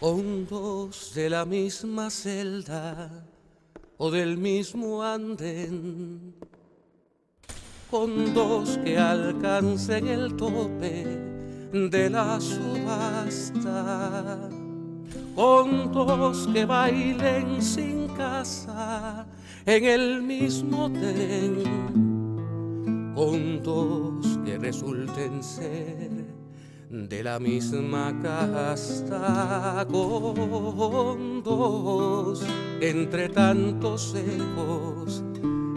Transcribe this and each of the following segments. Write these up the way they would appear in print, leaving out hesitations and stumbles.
hondos de la misma celda o del mismo andén, con dos que alcancen el tope de la subasta, con dos que bailen sin casa en el mismo tren, con dos que resulten ser de la misma casta, con dos entre tantos ecos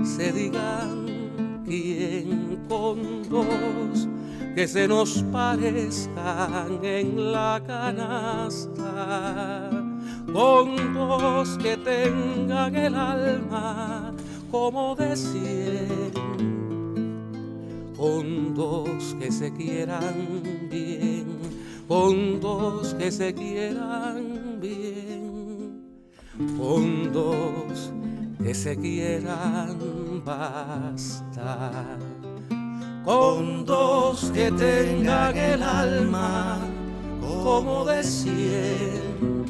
se digan quién, con dos que se nos parezcan en la canasta, con dos que tengan el alma como de 100, con dos que se quieran bien, con dos que se quieran bien, con dos que se quieran bastar, con dos que tengan el alma como de 100,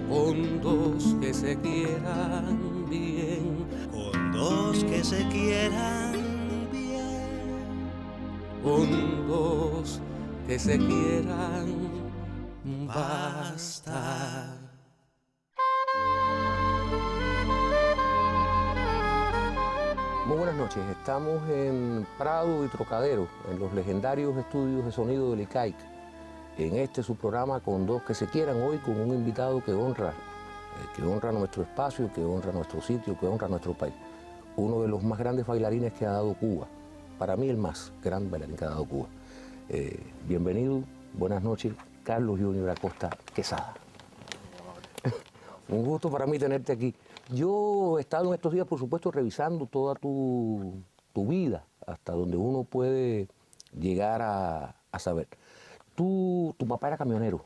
con dos que se quieran bien, con dos que se quieran con dos que se quieran bastar. Muy buenas noches, estamos en Prado y Trocadero, en los legendarios estudios de sonido del ICAIC. En este su programa Con dos que se quieran, hoy con un invitado que honra nuestro espacio, que honra nuestro sitio, que honra nuestro país. Uno de los más grandes bailarines que ha dado Cuba, para mí el más gran bailarín que ha dado Cuba. Bienvenido, buenas noches, Carlos Junior Acosta Quesada. Un gusto para mí tenerte aquí. Yo he estado en estos días, por supuesto, revisando toda tu vida, hasta donde uno puede llegar a saber. Tu papá era camionero.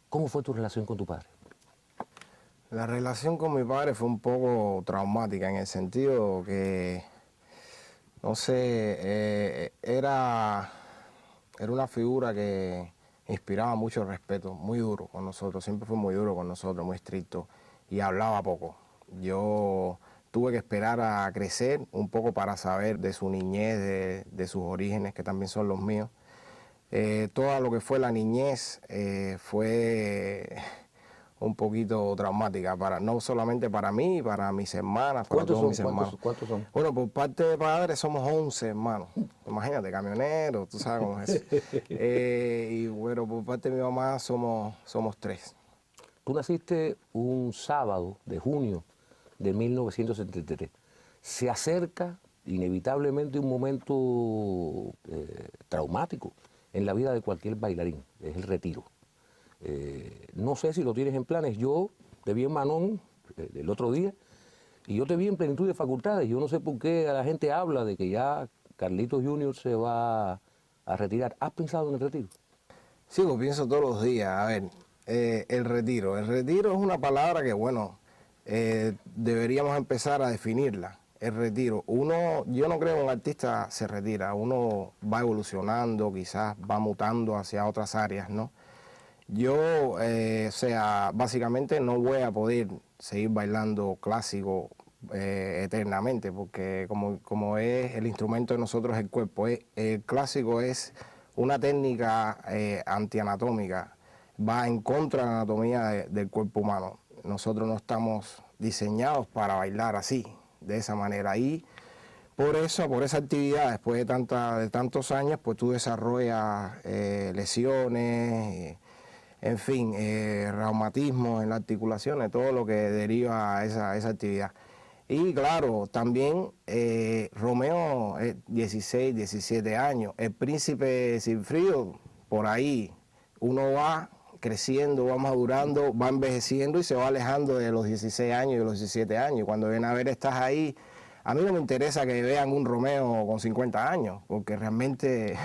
¿Cómo fue tu relación con tu padre? La relación con mi padre fue un poco traumática en el sentido que, no sé, era una figura que inspiraba mucho respeto, muy duro con nosotros, siempre fue muy duro con nosotros, muy estricto y hablaba poco. Yo tuve que esperar a crecer un poco para saber de su niñez, de sus orígenes, que también son los míos. Todo lo que fue la niñez fue un poquito traumática, no solamente para mí, para mis hermanas, para todos mis hermanos. ¿Cuántos son? Bueno, por parte de padre somos 11 hermanos. Imagínate, camioneros, tú sabes cómo es eso. Y bueno, por parte de mi mamá somos 3. Tú naciste un sábado de junio de 1973. Se acerca inevitablemente un momento traumático en la vida de cualquier bailarín, es el retiro. No sé si lo tienes en planes. Yo te vi en Manón el otro día y yo te vi en plenitud de facultades. Yo no sé por qué la gente habla de que ya Carlitos Junior se va a retirar. ¿Has pensado en el retiro? Sí, lo pienso todos los días. A ver, el retiro. El retiro es una palabra que, bueno, deberíamos empezar a definirla. El retiro. Yo no creo que un artista se retira. Uno va evolucionando, quizás va mutando hacia otras áreas, ¿no? Yo, básicamente no voy a poder seguir bailando clásico eternamente, porque como es el instrumento de nosotros, el cuerpo, el clásico es una técnica antianatómica, va en contra de la anatomía del cuerpo humano. Nosotros no estamos diseñados para bailar así, de esa manera. Y por esa actividad, después de tantos años, pues tú desarrollas lesiones, en fin, reumatismo en las articulaciones, todo lo que deriva a esa actividad. Y claro, también Romeo, 16, 17 años, el príncipe Sigfrido, por ahí, uno va creciendo, va madurando, va envejeciendo y se va alejando de los 16 años y de los 17 años. Y cuando ven a ver, estás ahí. A mí no me interesa que vean un Romeo con 50 años, porque realmente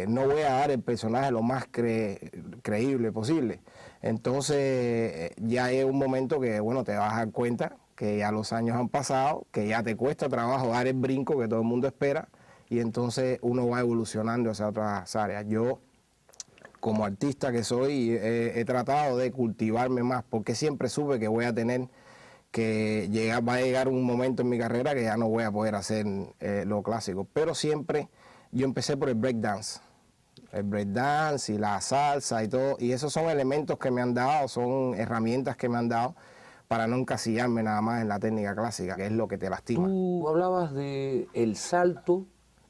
no voy a dar el personaje lo más creíble posible. Entonces ya es un momento que, bueno, te vas a dar cuenta que ya los años han pasado, que ya te cuesta trabajo dar el brinco que todo el mundo espera, y entonces uno va evolucionando hacia otras áreas. Yo como artista que soy, he tratado de cultivarme más, porque siempre supe que voy a tener que va a llegar un momento en mi carrera que ya no voy a poder hacer lo clásico. Pero siempre yo empecé por el breakdance. El breakdance y la salsa y todo, y esos son elementos que me han dado, son herramientas que me han dado para no encasillarme nada más en la técnica clásica, que es lo que te lastima. Tú hablabas de el salto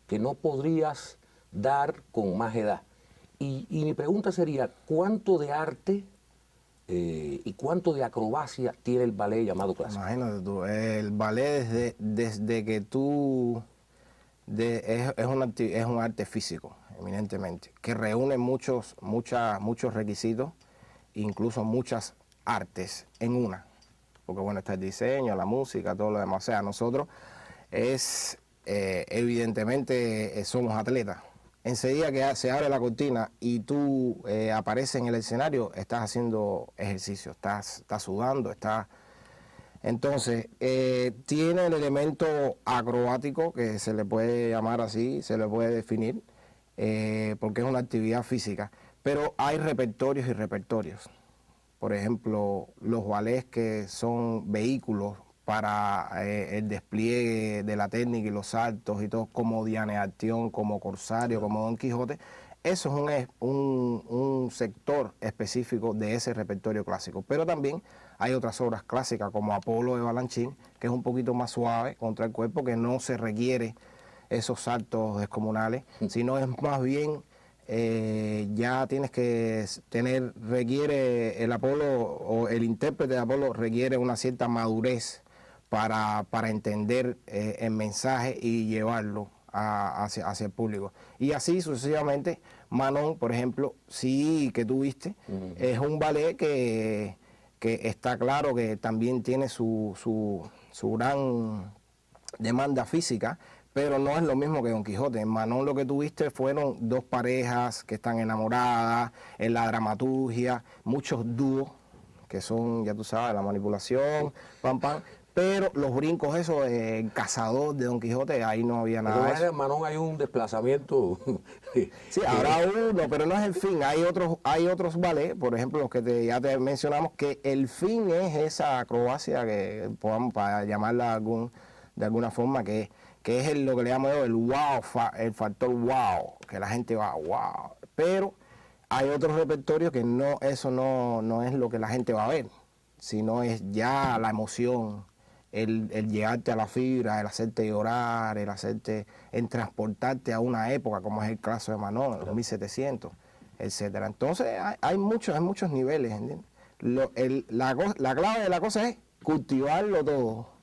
que no podrías dar con más edad. Y mi pregunta sería, ¿cuánto de arte y cuánto de acrobacia tiene el ballet llamado clásico? Imagínate tú, el ballet desde que tú... es un arte físico, eminentemente, que reúne muchos requisitos, incluso muchas artes en una. Porque bueno, está el diseño, la música, todo lo demás. O sea, nosotros evidentemente somos atletas. Enseguida que se abre la cortina y tú apareces en el escenario, estás haciendo ejercicio, estás sudando, Entonces, tiene el elemento acrobático, que se le puede llamar así, se le puede definir, porque es una actividad física, pero hay repertorios y repertorios. Por ejemplo, los ballets que son vehículos para el despliegue de la técnica y los saltos y todo, como Diane Acción, como Corsario, como Don Quijote, eso es un sector específico de ese repertorio clásico. Pero también hay otras obras clásicas como Apolo de Balanchín, que es un poquito más suave contra el cuerpo, que no se requiere esos saltos descomunales, sino es más bien ya tienes que requiere el Apolo o el intérprete de Apolo requiere una cierta madurez para entender el mensaje y llevarlo hacia el público. Y así sucesivamente, Manon, por ejemplo, sí que tú viste, es un ballet que está claro que también tiene su gran demanda física, pero no es lo mismo que Don Quijote. En Manon lo que tuviste fueron dos parejas que están enamoradas, en la dramaturgia, muchos dúos, que son, ya tú sabes, la manipulación, pam, pam. Pero los brincos esos, el cazador de Don Quijote, ahí no había nada de eso. En Manon hay un desplazamiento. Sí, habrá uno, pero no es el fin. Hay otros ballets, por ejemplo, los que ya te mencionamos, que el fin es esa acrobacia que podamos, para llamarla de alguna forma, que es lo que le llamo yo el wow, el factor wow, que la gente va wow. Pero hay otros repertorios que eso no es lo que la gente va a ver, sino es ya la emoción, el llegarte a la fibra, el hacerte llorar, el transportarte a una época, como es el caso de Manon, los 1700, etcétera. Entonces hay muchos niveles, ¿entiendes? La clave de la cosa es cultivarlo todo.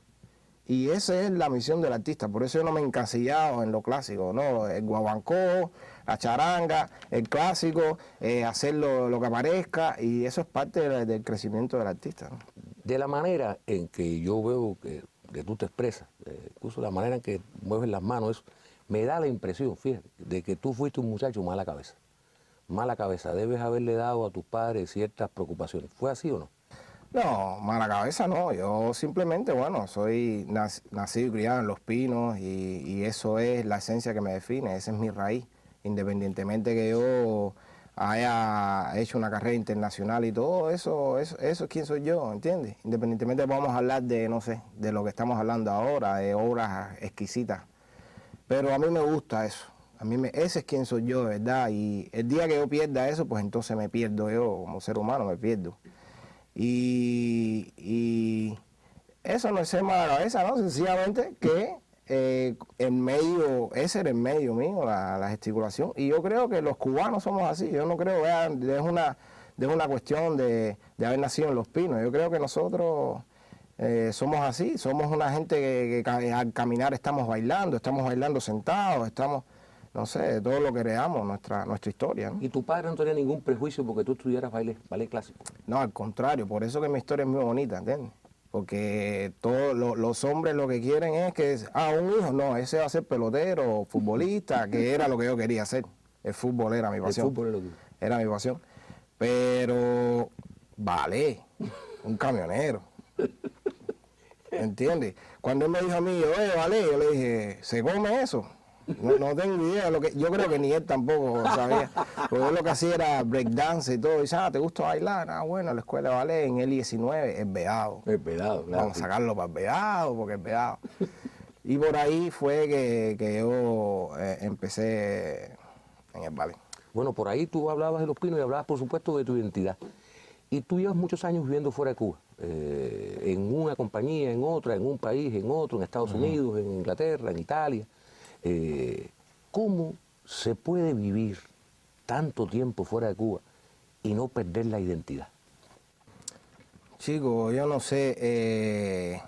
Y esa es la misión del artista, por eso yo no me he encasillado en lo clásico, ¿no? El guaguancó, la charanga, el clásico, hacer lo que aparezca, y eso es parte del crecimiento del artista, ¿no? De la manera en que yo veo que tú te expresas, incluso la manera en que mueves las manos, eso, me da la impresión, fíjate, de que tú fuiste un muchacho mala cabeza. Mala cabeza, debes haberle dado a tus padres ciertas preocupaciones. ¿Fue así o no? No, mala cabeza no, yo simplemente, bueno, soy nacido y criado en Los Pinos y eso es la esencia que me define, esa es mi raíz, independientemente que yo haya hecho una carrera internacional y todo, eso es quién soy yo, ¿entiendes? Independientemente vamos a hablar de, no sé, de lo que estamos hablando ahora, de obras exquisitas, pero a mí me gusta eso, ese es quién soy yo, de verdad, y el día que yo pierda eso, pues entonces me pierdo yo, como ser humano me pierdo. Y eso no es ser mala cabeza, ¿no? Sencillamente que ese era el medio mío, la gesticulación. Y yo creo que los cubanos somos así. Yo no creo, vean, es una cuestión de haber nacido en Los Pinos. Yo creo que nosotros somos así. Somos una gente que al caminar estamos bailando sentados, no sé, todo lo que creamos, nuestra historia, ¿no? ¿Y tu padre no tenía ningún prejuicio porque tú estudiaras ballet clásico? No, al contrario, por eso que mi historia es muy bonita, ¿entiendes? Porque todos los hombres lo que quieren es que, un hijo, no, ese va a ser pelotero, futbolista, que era lo que yo quería hacer. El fútbol era mi pasión. El fútbol era mi pasión. Pero, ballet, un camionero. ¿Entiendes? Cuando él me dijo a mí, ballet, yo le dije, ¿se come eso? No tengo idea de lo que, yo creo que ni él tampoco sabía, porque él lo que hacía era breakdance y todo, y dice, ¿te gusta bailar? Bueno, la escuela de ballet en el 19 es vedado. Es vedado, claro. Vamos a sacarlo para el vedado, porque es vedado. Y por ahí fue que yo empecé en el ballet. Bueno, por ahí tú hablabas de Los Pinos y hablabas, por supuesto, de tu identidad. Y tú llevas muchos años viviendo fuera de Cuba, en una compañía, en otra, en un país, en otro, en Estados Unidos, en Inglaterra, en Italia. ¿Cómo se puede vivir tanto tiempo fuera de Cuba y no perder la identidad? Chico, yo no sé,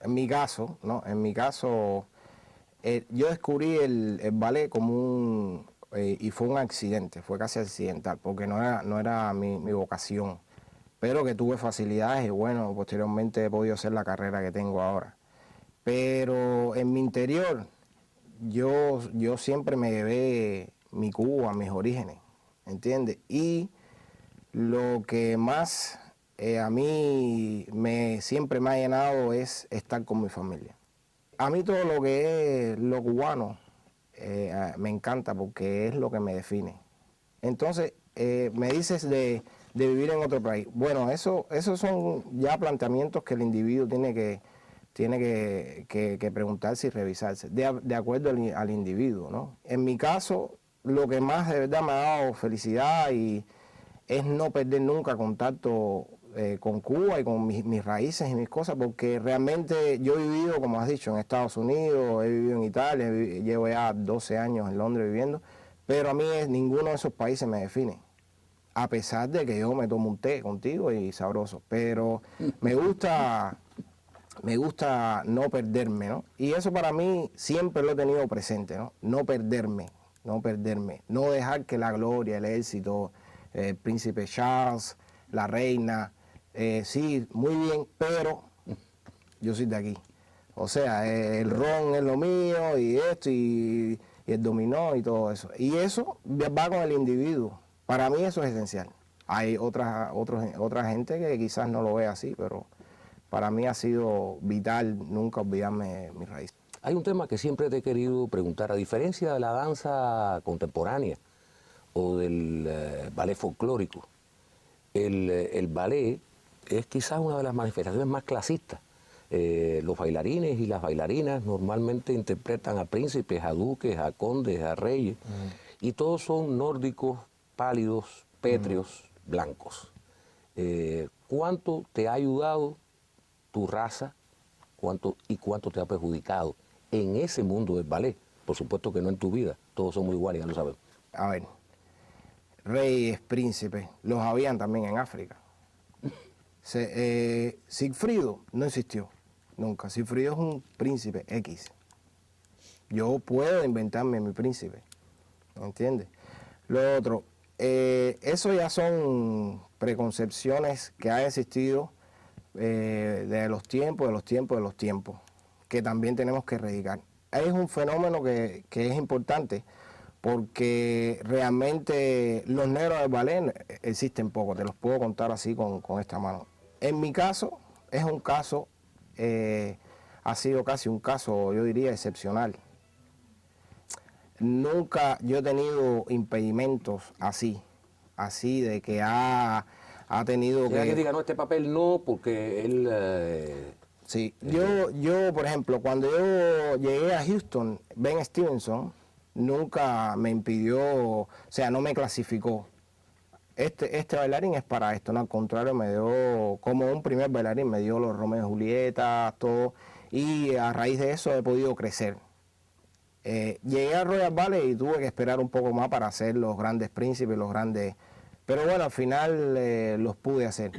en mi caso, ¿no? En mi caso, yo descubrí el ballet como y fue un accidente, fue casi accidental, porque no era mi vocación, pero que tuve facilidades y bueno, posteriormente he podido hacer la carrera que tengo ahora. Pero en mi interior, yo siempre me llevé mi Cuba, mis orígenes, ¿entiendes? Y lo que más a mí siempre me ha llenado es estar con mi familia. A mí todo lo que es lo cubano me encanta porque es lo que me define. Entonces, me dices de vivir en otro país. Bueno, esos son ya planteamientos que el individuo tiene que preguntarse y revisarse, de acuerdo al individuo, ¿no? En mi caso, lo que más de verdad me ha dado felicidad es no perder nunca contacto con Cuba y con mis raíces y mis cosas, porque realmente yo he vivido, como has dicho, en Estados Unidos, he vivido en Italia, llevo ya 12 años en Londres viviendo, pero a mí ninguno de esos países me define, a pesar de que yo me tomo un té contigo y sabroso, pero me gusta no perderme, ¿no? Y eso para mí siempre lo he tenido presente, ¿no? No perderme, no dejar que la gloria, el éxito, el príncipe Charles, la reina, sí, muy bien, pero yo soy de aquí. O sea, el ron es lo mío y esto y el dominó y todo eso. Y eso va con el individuo. Para mí eso es esencial. Hay otra gente que quizás no lo ve así, pero para mí ha sido vital nunca olvidarme mis raíces. Hay un tema que siempre te he querido preguntar, a diferencia de la danza contemporánea o del ballet folclórico, el ballet es quizás una de las manifestaciones más clasistas. Los bailarines y las bailarinas normalmente interpretan a príncipes, a duques, a condes, a reyes, y todos son nórdicos, pálidos, pétreos, blancos. ¿Cuánto te ha ayudado tu raza cuánto te ha perjudicado en ese mundo del ballet? Por supuesto que no en tu vida, todos somos iguales, ya lo sabemos. A ver, reyes, príncipes, los habían también en África. Sigfrido no existió nunca. Sigfrido es un príncipe X. Yo puedo inventarme mi príncipe, ¿me entiendes? Lo otro, eso ya son preconcepciones que han existido de los tiempos, que también tenemos que erradicar. Es un fenómeno que es importante porque realmente los negros del ballet existen pocos, te los puedo contar así con esta mano. En mi caso, es un caso, ha sido casi un caso, yo diría, excepcional. Nunca yo he tenido impedimentos así de que ha tenido que... alguien diga, no, este papel no, porque él... Sí, yo, por ejemplo, cuando yo llegué a Houston, Ben Stevenson nunca me impidió, o sea, no me clasificó. Este bailarín es para esto, no, al contrario, me dio, como un primer bailarín, me dio los Romeo y Julieta, todo, y a raíz de eso he podido crecer. Llegué al Royal Ballet y tuve que esperar un poco más para hacer los grandes príncipes, los grandes... Pero bueno, al final los pude hacer.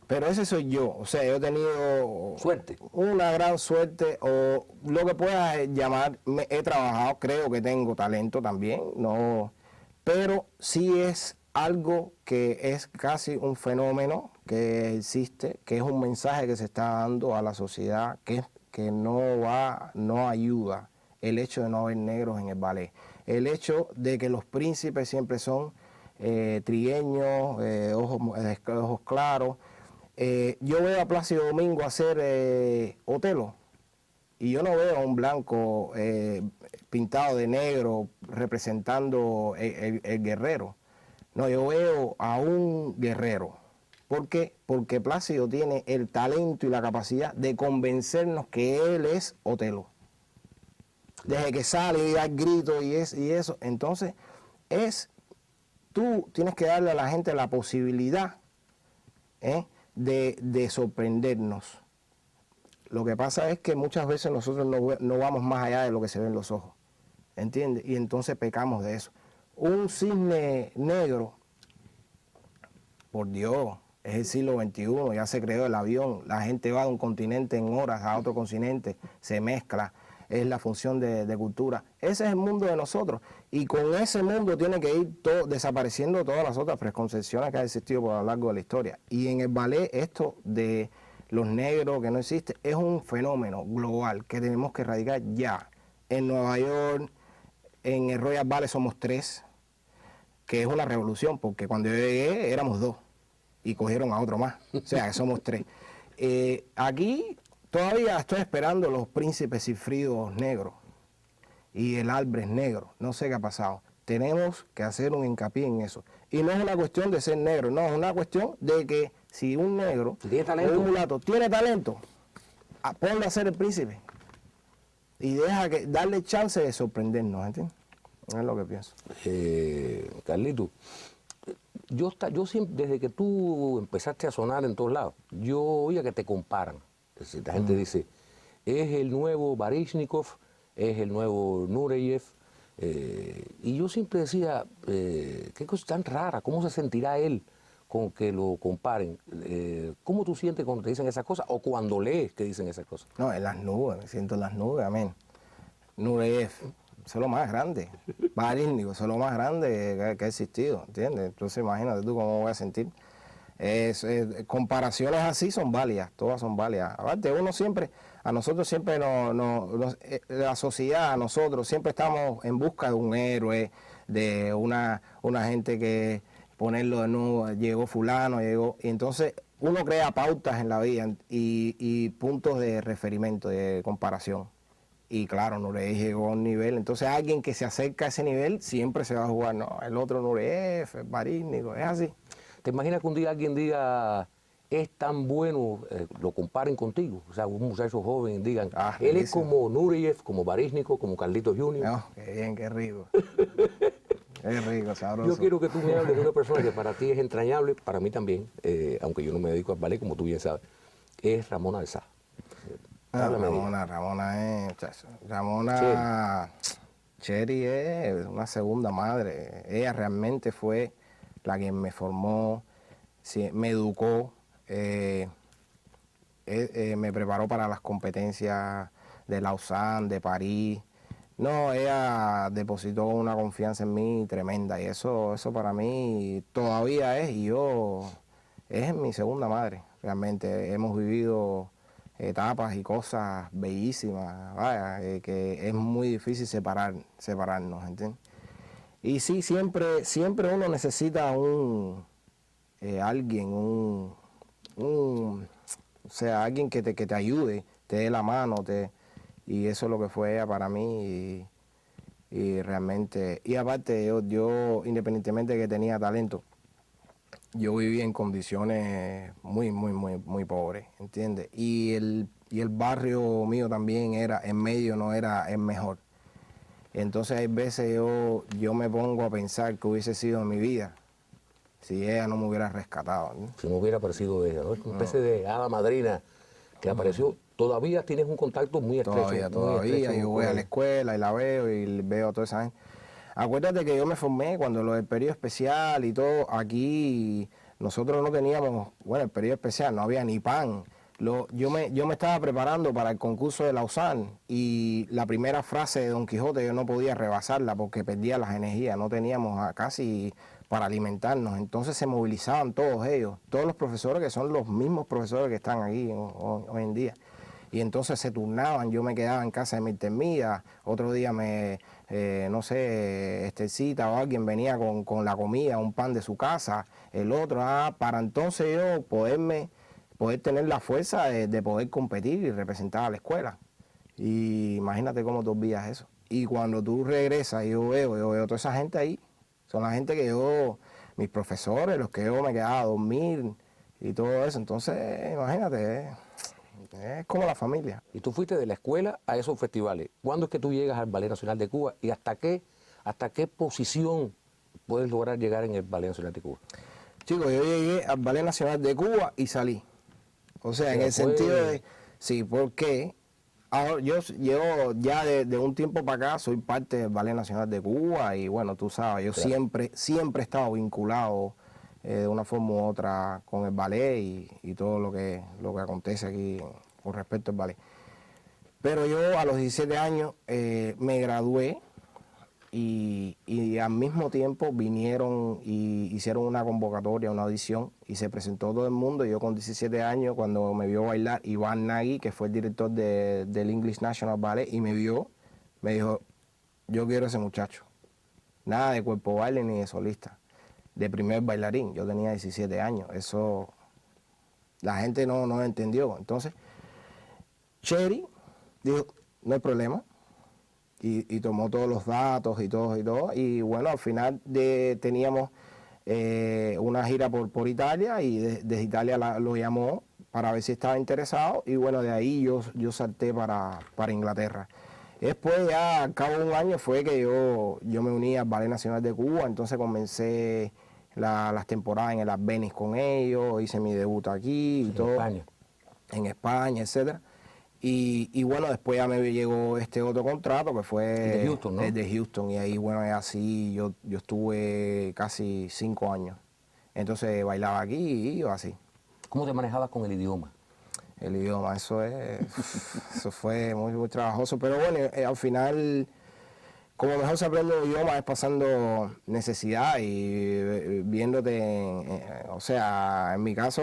Pero ese soy yo, o sea, yo he tenido... Suerte. Una gran suerte, o lo que puedas llamar, he trabajado, creo que tengo talento también, no, pero sí es algo que es casi un fenómeno que existe, que es un mensaje que se está dando a la sociedad, que no ayuda el hecho de no haber negros en el ballet. El hecho de que los príncipes siempre son trigueños, ojos claros. Yo veo a Plácido Domingo hacer Otelo Y yo no veo a un blanco pintado de negro representando el guerrero. No, yo veo a un guerrero. ¿Por qué? Porque Plácido tiene el talento y la capacidad de convencernos que él es Otelo. Desde que sale y da gritos y eso. Entonces, tú tienes que darle a la gente la posibilidad de sorprendernos. Lo que pasa es que muchas veces nosotros no vamos más allá de lo que se ve en los ojos, ¿entiendes? Y entonces pecamos de eso. Un cisne negro, por Dios, es el siglo XXI, ya se creó el avión, la gente va de un continente en horas a otro continente, se mezcla, es la función de cultura. Ese es el mundo de nosotros, y con ese mundo tiene que ir desapareciendo todas las otras preconcepciones que han existido por lo largo de la historia. Y en el ballet esto de los negros, que no existe, es un fenómeno global que tenemos que erradicar ya. En Nueva York, en el Royal Ballet somos 3, que es una revolución, porque cuando yo llegué éramos 2 y cogieron a otro más, o sea que somos 3. Aquí todavía estoy esperando los príncipes cifridos negros y el Albres negro, no sé qué ha pasado. Tenemos que hacer un hincapié en eso. Y no es una cuestión de ser negro, no, es una cuestión de que si un negro o un mulato tiene talento, ponle a ser el príncipe y darle chance de sorprendernos, ¿entiendes? Es lo que pienso. Carlito, yo siempre, desde que tú empezaste a sonar en todos lados, yo oía que te comparan. Es decir, la gente dice, es el nuevo Baryshnikov, es el nuevo Nureyev. Y yo siempre decía, qué cosa tan rara, ¿cómo se sentirá él con que lo comparen? ¿Cómo tú sientes cuando te dicen esas cosas o cuando lees que dicen esas cosas? No, en las nubes, me siento en las nubes, amén. Nureyev, eso es lo más grande. Baryshnikov, eso es lo más grande que ha existido, ¿entiendes? Entonces imagínate tú cómo voy a sentir. Comparaciones así son válidas, todas son válidas. Aparte, a nosotros siempre la sociedad, a nosotros siempre estamos en busca de un héroe, de una gente que ponerlo de nuevo, llegó fulano, y entonces uno crea pautas en la vida y puntos de referimiento, de comparación. Y claro, Nureyev llegó a un nivel, entonces alguien que se acerca a ese nivel siempre se va a jugar, no, el otro Nureyev, el Baryshnikov, es así. ¿Te imaginas que un día alguien diga, es tan bueno, lo comparen contigo? O sea, un muchacho joven digan, él es como Nureyev, como Baryshnikov, como Carlitos Jr. No, qué bien, qué rico. Es rico, sabroso. Yo quiero que tú me hables de una persona que para ti es entrañable, para mí también, aunque yo no me dedico al ballet, como tú bien sabes, es Ramona de Sá. Ramona Cherry es una segunda madre. Ella realmente fue la que me formó, me educó, me preparó para las competencias de Lausanne, de París. No, ella depositó una confianza en mí tremenda y eso para mí todavía es mi segunda madre. Realmente hemos vivido etapas y cosas bellísimas, vaya, que es muy difícil separarnos, ¿entiendes? Y sí, siempre uno necesita alguien, alguien que te ayude, te dé la mano, y eso es lo que fue ella para mí, y realmente, y aparte yo independientemente de que tenía talento, yo vivía en condiciones muy pobres, ¿entiendes? Y el barrio mío también en medio no era el mejor. Entonces hay veces yo me pongo a pensar que hubiese sido en mi vida si ella no me hubiera rescatado, ¿no? Si no hubiera aparecido ella, ¿no? Es una especie de hada madrina que apareció. Todavía tienes un contacto muy estrecho. Todavía. Yo voy a la escuela y la veo y veo a toda esa gente. Acuérdate que yo me formé cuando lo del periodo especial y todo, aquí nosotros no teníamos, el periodo especial, no había ni pan. Yo me estaba preparando para el concurso de Lausanne y la primera frase de Don Quijote yo no podía rebasarla porque perdía las energías, no teníamos casi para alimentarnos. Entonces se movilizaban todos ellos, todos los profesores que son los mismos profesores que están aquí hoy en día. Y entonces se turnaban, yo me quedaba en casa de Mirtemida, otro día Estelcita o alguien venía con la comida, un pan de su casa, el otro, para entonces yo poder tener la fuerza de poder competir y representar a la escuela. Y imagínate cómo te olvidas eso. Y cuando tú regresas, yo veo toda esa gente ahí. Son la gente que yo, mis profesores, los que yo me quedaba a dormir y todo eso. Entonces, imagínate, es como la familia. Y tú fuiste de la escuela a esos festivales. ¿Cuándo es que tú llegas al Ballet Nacional de Cuba y hasta qué posición puedes lograr llegar en el Ballet Nacional de Cuba? Chicos, yo llegué al Ballet Nacional de Cuba y salí. O sea, en Pero el sentido de, sí, porque ahora yo llevo ya de un tiempo para acá, soy parte del Ballet Nacional de Cuba y bueno, tú sabes, yo Claro. siempre he estado vinculado de una forma u otra con el ballet y todo lo que acontece aquí con respecto al ballet. Pero yo a los 17 años me gradué y al mismo tiempo vinieron y hicieron una convocatoria, una audición y se presentó todo el mundo. Y yo con 17 años, cuando me vio bailar Iván Nagy, que fue el director del English National Ballet, y me vio, me dijo, yo quiero a ese muchacho. Nada de cuerpo baile ni de solista, de primer bailarín. Yo tenía 17 años, eso la gente no entendió. Entonces, Cherry dijo, no hay problema. Y tomó todos los datos y todo. Y bueno, al final teníamos una gira por Italia y desde Italia lo llamó para ver si estaba interesado. Y bueno, de ahí yo salté para Inglaterra. Después ya al cabo de un año fue que yo me uní al Ballet Nacional de Cuba. Entonces comencé las temporadas en el Albéniz con ellos. Hice mi debut aquí y En todo. España. En España, etcétera. Y bueno, después ya me llegó este otro contrato que fue El de Houston, ¿no? el de Houston. Y ahí, bueno, es así, yo estuve casi 5 años. Entonces bailaba aquí y iba así. ¿Cómo te manejabas con el idioma? El idioma, eso fue muy, muy trabajoso. Pero bueno, al final, como mejor se aprende un idioma es pasando necesidad y viéndote, o sea, en mi caso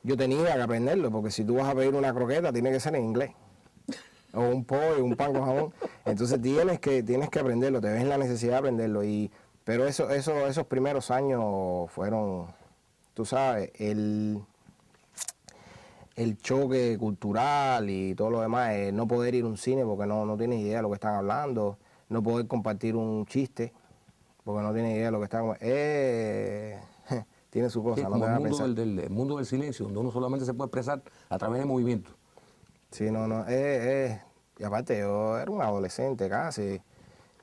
yo tenía que aprenderlo, porque si tú vas a pedir una croqueta, tiene que ser en inglés. O un pollo, un pan con jamón. Entonces tienes que aprenderlo, te ves en la necesidad de aprenderlo. Pero esos primeros años fueron, tú sabes, el choque cultural y todo lo demás, no poder ir a un cine porque no tienes idea de lo que están hablando, no poder compartir un chiste porque no tienes idea de lo que están tiene su cosa, Sí, no como te el vas a mundo pensar. el mundo del silencio, donde uno solamente se puede expresar a través de movimiento. Sí, y aparte yo era un adolescente casi,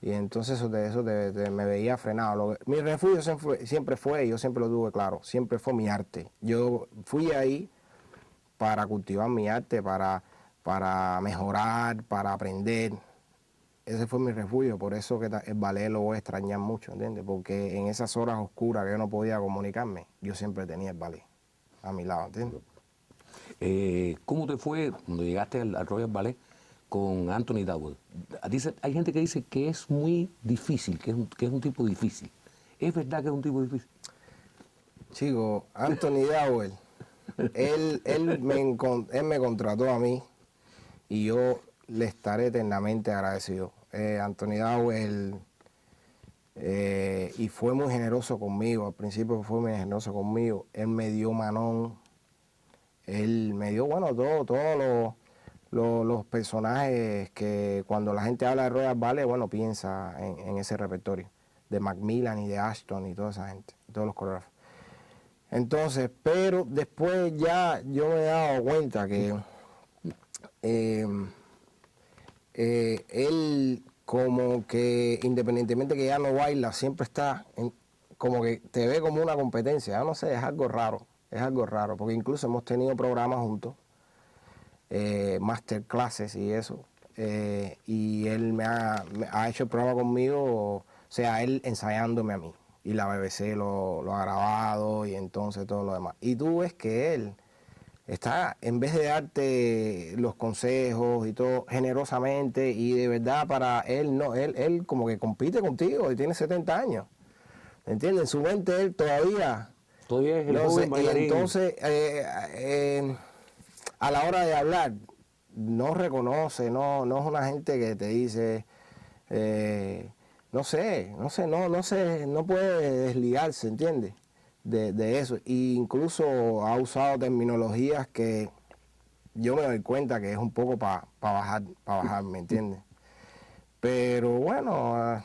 y entonces me veía frenado. Mi refugio siempre fue, y yo siempre lo tuve claro, siempre fue mi arte. Yo fui ahí para cultivar mi arte, para mejorar, para aprender. Ese fue mi refugio, por eso que el ballet lo voy a extrañar mucho, ¿entiendes? Porque en esas horas oscuras que yo no podía comunicarme, yo siempre tenía el ballet a mi lado, ¿entiendes? ¿Cómo te fue cuando llegaste al Royal Ballet con Anthony Dowell? Hay gente que dice que es muy difícil, que es un tipo difícil. ¿Es verdad que es un tipo difícil? Chico, Anthony Dowell, él me contrató a mí y yo le estaré eternamente agradecido. Anthony Dowell, y fue muy generoso conmigo, al principio fue muy generoso conmigo. Él me dio Manon, él me dio, bueno, todos los personajes que cuando la gente habla de Royal Ballet, bueno, piensa en ese repertorio, de Macmillan y de Ashton y toda esa gente, todos los coreógrafos. Entonces, pero después ya yo me he dado cuenta que él como que independientemente que ya no baila, siempre está como que te ve como una competencia. Ya no sé, es algo raro, porque incluso hemos tenido programas juntos, masterclasses y eso, y él me ha hecho el programa conmigo, o sea, él ensayándome a mí, y la BBC lo ha grabado y entonces todo lo demás. Y tú ves que él está, en vez de darte los consejos y todo generosamente y de verdad para él, no, él como que compite contigo y tiene 70 años. ¿Entiendes? En su mente él todavía Todavía es el no joven sé, y bailarín. entonces a la hora de hablar no reconoce, no es una gente que te dice no puede desligarse, ¿entiendes? De eso. E incluso ha usado terminologías que yo me doy cuenta que es un poco para bajar, ¿me entiendes? Pero bueno,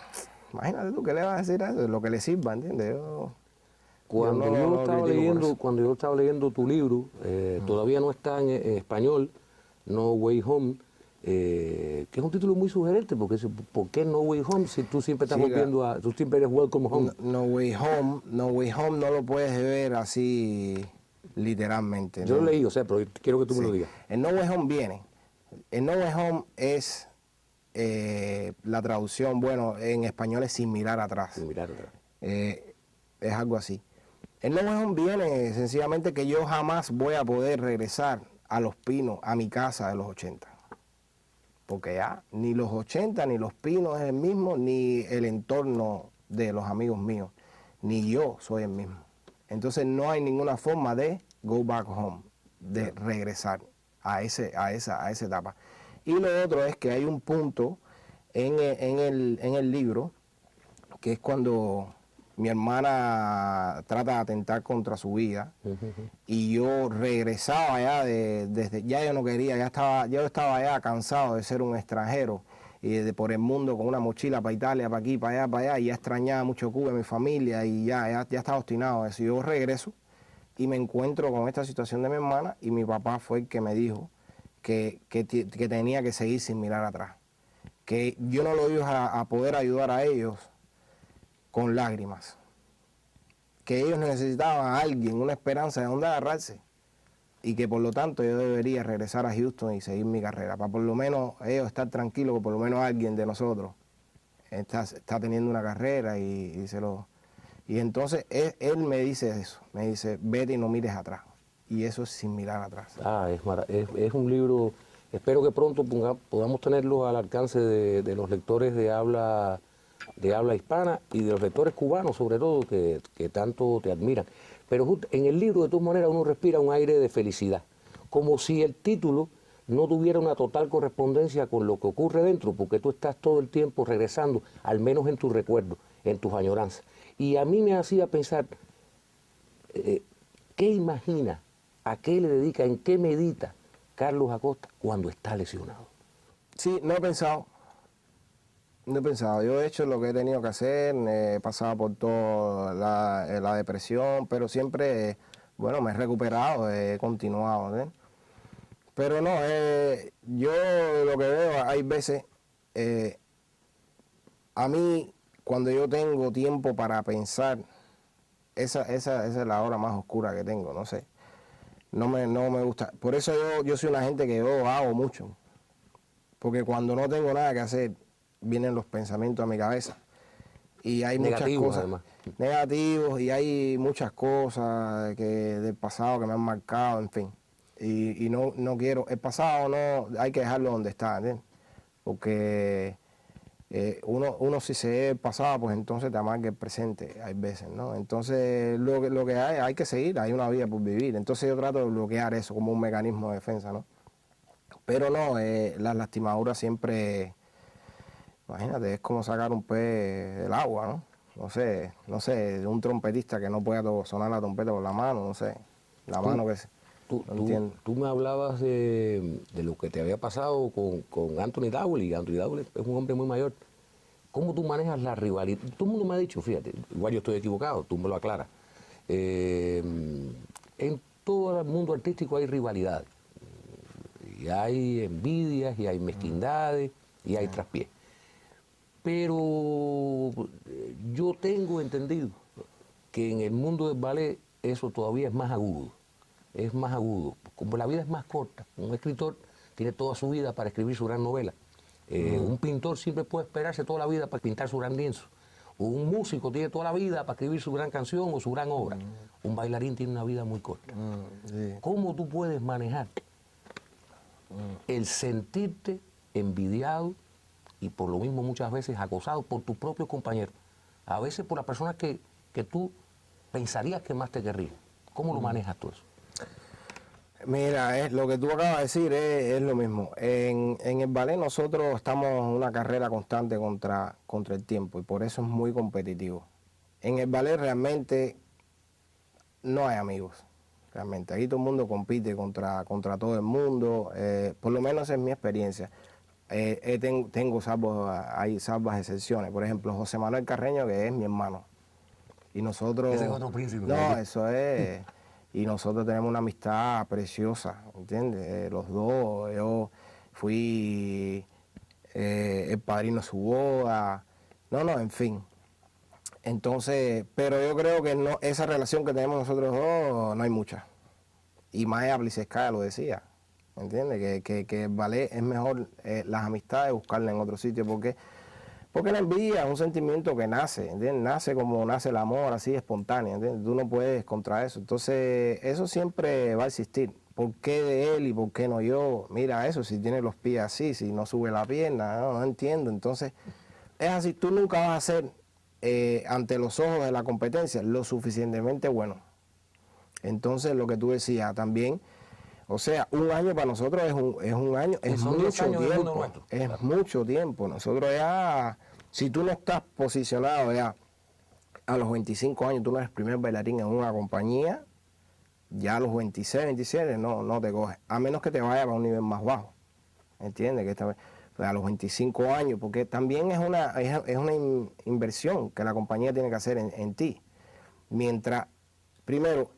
imagínate tú, ¿qué le vas a decir a eso? Lo que le sirva, ¿entiendes? Cuando no yo lo estaba critico por leyendo, eso. cuando yo estaba leyendo tu libro, todavía no está en español, No Way Home, que es un título muy sugerente, porque ¿por qué No Way Home si tú siempre estás Sí, volviendo tú siempre eres Welcome Home? No Way Home no lo puedes ver así literalmente, Yo lo ¿no? leí, o sea, pero quiero que tú me lo Sí. digas. El No Way Home viene. El No Way Home es la traducción, bueno, en español es sin mirar atrás. Sin mirar atrás. Es algo así. El No Way Home viene sencillamente que yo jamás voy a poder regresar a Los Pinos, a mi casa de los 80. Porque ya ni los 80 ni Los Pinos es el mismo, ni el entorno de los amigos míos, ni yo soy el mismo. Entonces no hay ninguna forma de go back home, de regresar a esa etapa. Y lo otro es que hay un punto en el libro, que es cuando mi hermana trata de atentar contra su vida, y yo regresaba ya ya yo no quería, yo estaba ya cansado de ser un extranjero y por el mundo con una mochila para Italia, para aquí, para allá, y ya extrañaba mucho Cuba, mi familia, y ya estaba obstinado de eso. Yo regreso y me encuentro con esta situación de mi hermana, y mi papá fue el que me dijo que tenía que seguir sin mirar atrás, que yo no lo iba a poder ayudar a ellos con lágrimas, que ellos necesitaban a alguien, una esperanza de dónde agarrarse, y que por lo tanto yo debería regresar a Houston y seguir mi carrera, para por lo menos ellos estar tranquilos, que por lo menos alguien de nosotros está teniendo una carrera y entonces él me dice eso, me dice, vete y no mires atrás, y eso es sin mirar atrás. Es un libro, espero que pronto podamos tenerlo al alcance de los lectores de habla hispana y de los lectores cubanos, sobre todo, que tanto te admiran. Pero en el libro, de todas maneras, uno respira un aire de felicidad, como si el título no tuviera una total correspondencia con lo que ocurre dentro, porque tú estás todo el tiempo regresando, al menos en tus recuerdos, en tus añoranzas. Y a mí me hacía pensar, ¿qué imagina, a qué le dedica, en qué medita Carlos Acosta cuando está lesionado? Sí, no he pensado. No he pensado, yo he hecho lo que he tenido que hacer, he pasado por toda la depresión, pero siempre, bueno, me he recuperado, he continuado, ¿ves? Pero no, yo lo que veo, hay veces, a mí, cuando yo tengo tiempo para pensar, esa es la hora más oscura que tengo, no sé, no me gusta. Por eso yo soy una gente que yo hago mucho, porque cuando no tengo nada que hacer, vienen los pensamientos a mi cabeza y hay muchas cosas además. negativos, y hay muchas cosas del pasado que me han marcado, en fin, y no quiero, el pasado no, hay que dejarlo donde está, ¿entiendes? Porque uno si se ve el pasado, pues entonces te amarga el presente, hay veces, ¿no? Entonces lo que hay que seguir, hay una vida por vivir, entonces yo trato de bloquear eso como un mecanismo de defensa, ¿no? Pero no, las lastimaduras siempre, imagínate, es como sacar un pez del agua, ¿no? No sé, de un trompetista que no pueda sonar la trompeta con la mano, no sé, la mano que se... No entiendo. Tú me hablabas de lo que te había pasado con Anthony Dowell, y Anthony Dowell es un hombre muy mayor. ¿Cómo tú manejas la rivalidad? Todo el mundo me ha dicho, fíjate, igual yo estoy equivocado, tú me lo aclaras. En todo el mundo artístico hay rivalidad. Y hay envidias, y hay mezquindades, y hay traspiés. Pero yo tengo entendido que en el mundo del ballet eso todavía es más agudo. Es más agudo. Como la vida es más corta, un escritor tiene toda su vida para escribir su gran novela. Un pintor siempre puede esperarse toda la vida para pintar su gran lienzo. Un músico tiene toda la vida para escribir su gran canción o su gran obra. Un bailarín tiene una vida muy corta. Sí. ¿Cómo tú puedes manejar el sentirte envidiado y por lo mismo muchas veces acosado por tus propios compañeros? A veces por las personas que tú pensarías que más te querrían. ¿Cómo lo manejas tú eso? Mira, lo que tú acabas de decir es lo mismo. En el ballet nosotros estamos en una carrera constante contra el tiempo, y por eso es muy competitivo. En el ballet realmente no hay amigos. realmente. Aquí todo el mundo compite contra todo el mundo, por lo menos esa es mi experiencia. Tengo hay salvas excepciones, por ejemplo, José Manuel Carreño, que es mi hermano. Y nosotros... Ese es otro príncipe. No, eso es... Y nosotros tenemos una amistad preciosa, ¿entiendes? Los dos, yo fui el padrino de su boda, en fin. Entonces, pero yo creo que no, esa relación que tenemos nosotros dos, no hay mucha. Y Maya Bliseskaya lo decía, ¿entiendes? Que el ballet es mejor las amistades buscarlas en otro sitio, porque la envidia es un sentimiento que nace, ¿entiendes? Nace como nace el amor, así espontáneo, ¿entiendes? Tú no puedes contra eso. Entonces, eso siempre va a existir. ¿Por qué de él y por qué no yo? Mira eso, si tiene los pies así, si no sube la pierna, no entiendo. Entonces, es así, tú nunca vas a ser, ante los ojos de la competencia, lo suficientemente bueno. Entonces, lo que tú decías también, o sea, un año para nosotros es un año, es mucho tiempo, es mucho tiempo. Nosotros ya, si tú no estás posicionado ya a los 25 años, tú no eres primer bailarín en una compañía, ya a los 26, 27 no te coges, a menos que te vayas para un nivel más bajo, ¿entiendes? Que esta vez, pues a los 25 años, porque también es una inversión que la compañía tiene que hacer en ti. Mientras, primero,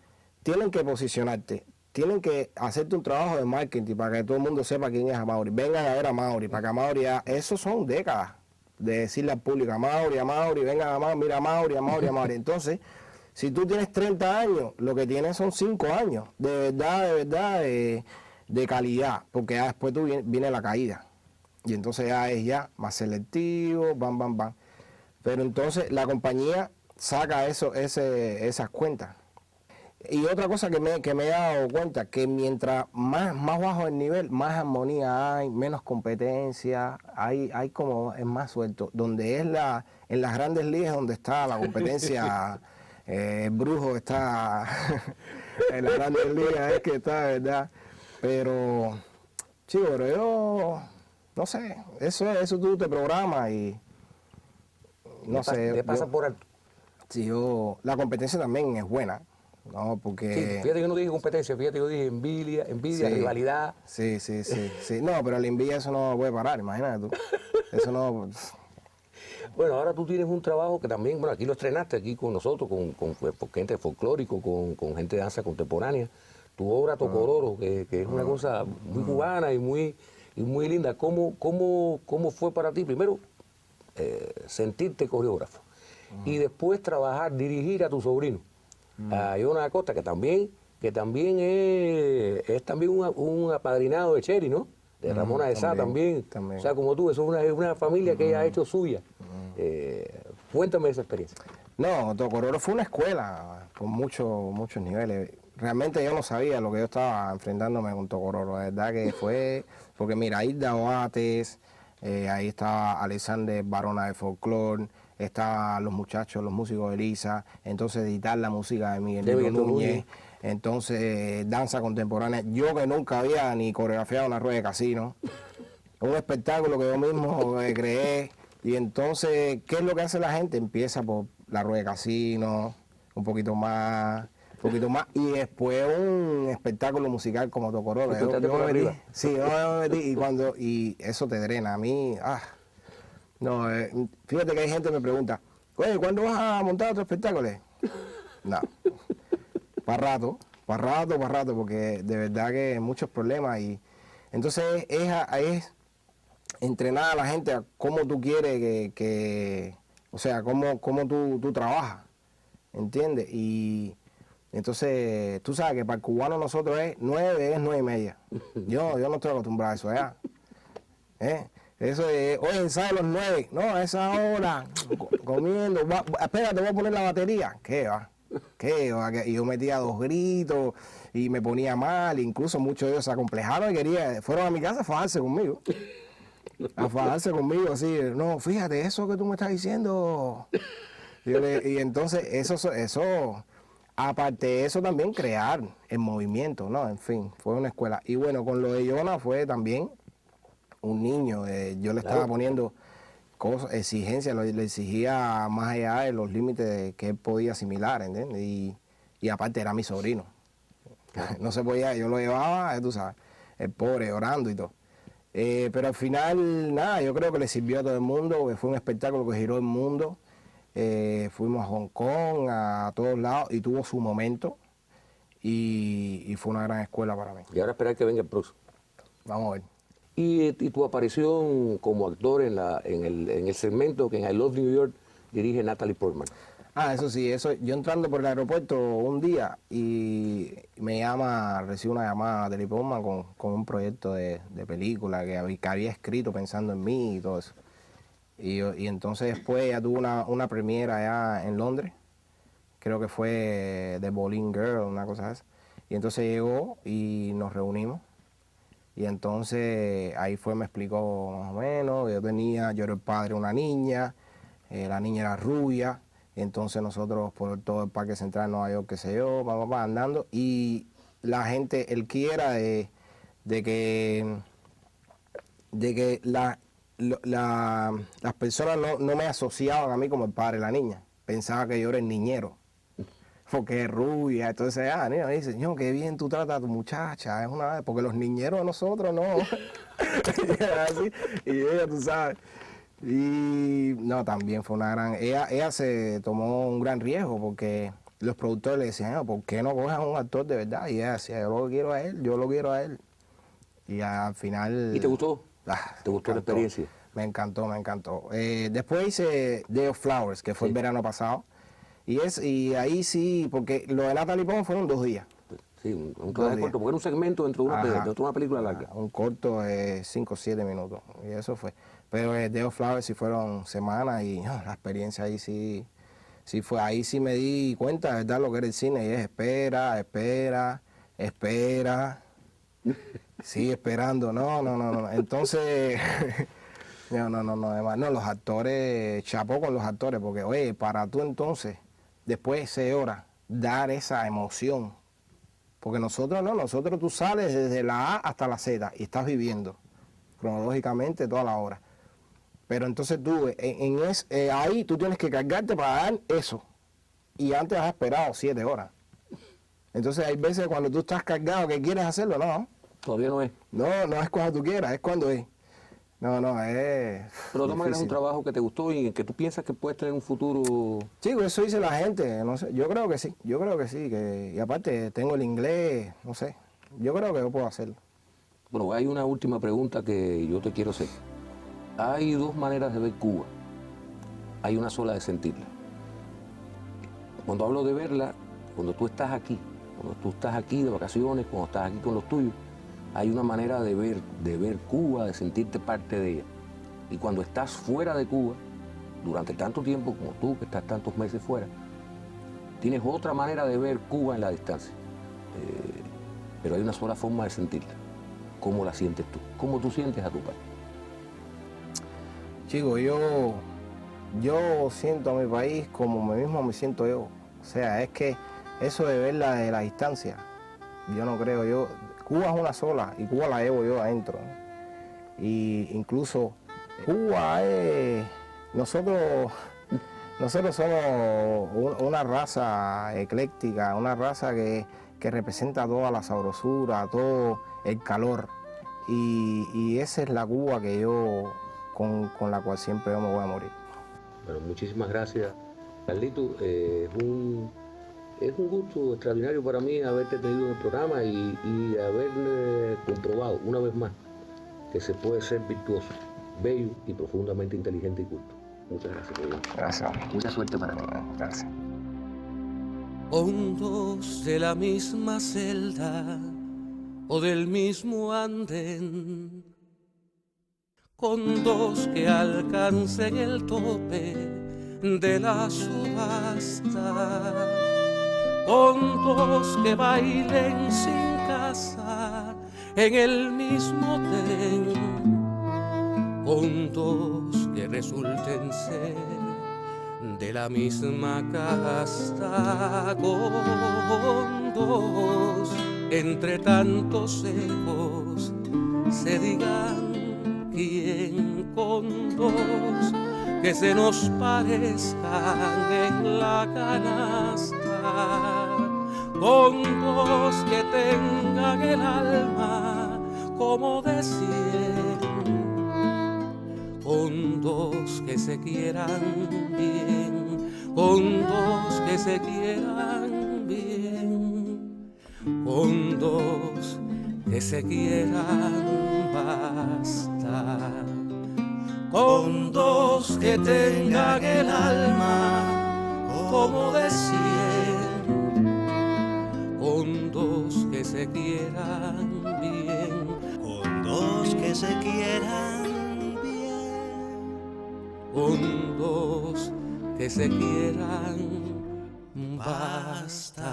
tienen que posicionarte, tienen que hacerte un trabajo de marketing para que todo el mundo sepa quién es Amaury. Vengan a ver a Amaury, para que Amaury, eso son décadas de decirle al público, Amaury, vengan a Amaury, mira Amaury. Entonces, si tú tienes 30 años, lo que tienes son 5 años, de verdad, de calidad, porque ya después viene la caída. Y entonces ya es más selectivo, bam. Pero entonces la compañía saca esas cuentas. Y otra cosa que me he dado cuenta, que mientras más bajo el nivel, más armonía hay, menos competencia, hay como, es más suelto. Donde es en las grandes ligas donde está la competencia, el brujo está, en las grandes ligas es que está, ¿verdad? Pero, chico, pero yo, no sé, eso tú te programas y, no sé. Te pasa por alto. Sí, la competencia también es buena. No, porque... Sí, fíjate que yo no dije competencia, fíjate que yo dije envidia, sí, rivalidad. Sí. No, pero la envidia eso no puede parar, imagínate tú. Eso no... Bueno, ahora tú tienes un trabajo que también, bueno, aquí lo estrenaste aquí con nosotros, con gente folclórico, con gente de danza contemporánea. Tu obra Tocororo, que es una cosa muy cubana y muy linda. ¿Cómo fue para ti? Primero, sentirte coreógrafo y después trabajar, dirigir a tu sobrino. A Jonas Acosta, que también es también un apadrinado de Cheri, ¿no? De Ramona de Sá también. O sea, como tú, eso es una familia que ella ha hecho suya. Cuéntame esa experiencia. No, Tocororo fue una escuela con muchos niveles. Realmente yo no sabía lo que yo estaba enfrentándome con Tocororo. La verdad que fue, porque mira, Hilda Oates, ahí estaba Alexander Barona de Folklore, estaban los muchachos, los músicos de Elisa, entonces editar la música de Miguel Núñez, entonces danza contemporánea. Yo que nunca había ni coreografiado una rueda de casino, un espectáculo que yo mismo creé, y entonces, ¿qué es lo que hace la gente? Empieza por la rueda de casino, un poquito más, y después un espectáculo musical como Tocororo. Yo me metí, sí, yo me metí, y eso te drena. A mí, no, fíjate que hay gente que me pregunta, oye, ¿cuándo vas a montar otro espectáculo? No, para rato, porque de verdad que hay muchos problemas. Y entonces es entrenar a la gente a cómo tú quieres o sea, cómo tú trabajas, ¿entiendes? Y entonces, tú sabes que para el cubano nosotros es 9:30. Yo no estoy acostumbrado a eso, ¿ya? Eso es, oye, ensayo a los 9, no, a esa hora, comiendo, espérate, voy a poner la batería. ¿Qué va? Y yo metía 2 gritos y me ponía mal, incluso muchos de ellos se acomplejaron y fueron a mi casa a fajarse conmigo. Así, no, fíjate, eso que tú me estás diciendo. Y entonces, eso, aparte de eso también crear el movimiento, ¿no? En fin, fue una escuela. Y bueno, con lo de Jonas fue también un niño, yo le estaba poniendo exigencias, le exigía más allá de los límites que él podía asimilar, ¿entiendes? Y aparte era mi sobrino. No se podía, yo lo llevaba, tú sabes, el pobre orando y todo. Pero al final, nada, yo creo que le sirvió a todo el mundo, que fue un espectáculo que giró el mundo. Fuimos a Hong Kong, a todos lados, y tuvo su momento. Y fue una gran escuela para mí. Y ahora esperar que venga el próximo. Vamos a ver. Y tu aparición como actor en el segmento que en I Love New York dirige Natalie Portman. Eso sí, yo entrando por el aeropuerto un día y recibo una llamada de Natalie Portman con un proyecto de película que había escrito pensando en mí y todo eso. Y entonces después ella tuvo una premiera allá en Londres, creo que fue The Bowling Girl, una cosa así. Y entonces llegó y nos reunimos. Y entonces ahí me explicó más o menos, yo era el padre de una niña, la niña era rubia. Entonces nosotros por todo el Parque Central de Nueva York, qué sé yo, andando. Y la gente, él quiera de que las personas no me asociaban a mí como el padre de la niña. Pensaba que yo era el niñero, porque es rubia. Entonces, niña, dice, señor, qué bien tú tratas a tu muchacha. Es porque los niñeros de nosotros no. Así, y ella, tú sabes. Y no, también fue una gran... Ella se tomó un gran riesgo porque los productores le decían, ¿por qué no coges a un actor de verdad? Y ella decía, yo lo quiero a él. Y al final... ¿Y te gustó? ¿Te gustó la experiencia? Me encantó. Después hice Day of Flowers, que fue el verano pasado. Y ahí sí, porque lo de Natalie Portman fueron 2 días. Sí, un trabajo corto, porque era un segmento dentro de una película larga. Un corto de 5 o 7 minutos, y eso fue. Pero Day of Flowers sí fueron semanas y la experiencia ahí sí fue. Ahí sí me di cuenta de verdad lo que era el cine, y es espera. Sigue esperando, no. Entonces, además, los actores, chapó con los actores, porque, oye, para tú entonces, después de 6 horas, dar esa emoción. Porque nosotros tú sales desde la A hasta la Z y estás viviendo cronológicamente toda la hora. Pero entonces tú, ahí tú tienes que cargarte para dar eso. Y antes has esperado 7 horas. Entonces hay veces cuando tú estás cargado que quieres hacerlo, no. Todavía no es. No es cuando tú quieras, es cuando es. Es... Pero de todas maneras es un trabajo que te gustó y que tú piensas que puedes tener un futuro... Sí, eso dice la gente, no sé, yo creo que sí, y aparte tengo el inglés, no sé, yo creo que yo puedo hacerlo. Bueno, hay una última pregunta que yo te quiero hacer. Hay 2 maneras de ver Cuba, hay una sola de sentirla. Cuando hablo de verla, cuando tú estás aquí de vacaciones, cuando estás aquí con los tuyos, hay una manera de ver Cuba, de sentirte parte de ella. Y cuando estás fuera de Cuba, durante tanto tiempo como tú, que estás tantos meses fuera, tienes otra manera de ver Cuba en la distancia. Pero hay una sola forma de sentirla. ¿Cómo la sientes tú? ¿Cómo tú sientes a tu país? Chico, yo siento a mi país como mismo me siento yo. O sea, es que eso de verla de la distancia, yo no creo, Cuba es una sola y Cuba la llevo yo adentro, ¿no? Y incluso Cuba es... Nosotros somos una raza ecléctica, una raza que representa toda la sabrosura, todo el calor. Y esa es la Cuba que yo, con la cual siempre yo me voy a morir. Bueno, muchísimas gracias, Carlito. Es un gusto extraordinario para mí haberte tenido en el programa y haber comprobado una vez más que se puede ser virtuoso, bello y profundamente inteligente y culto. Muchas gracias, Pedro. Gracias. Mucha suerte para ti. Gracias. Hondos de la misma celda o del mismo andén, con 2 que alcancen el tope de la subasta, con 2 que bailen sin casa en el mismo tren, con 2 que resulten ser de la misma casta, con 2 entre tantos egos se digan quién, con 2 que se nos parezcan en la canasta, con dos que tengan el alma como de 100, con dos que se quieran bien, con dos que se quieran bien, con dos que se quieran bastar, con dos que tengan el alma como de 100, con dos que se quieran bien, con dos que se quieran bien, con dos que se quieran basta.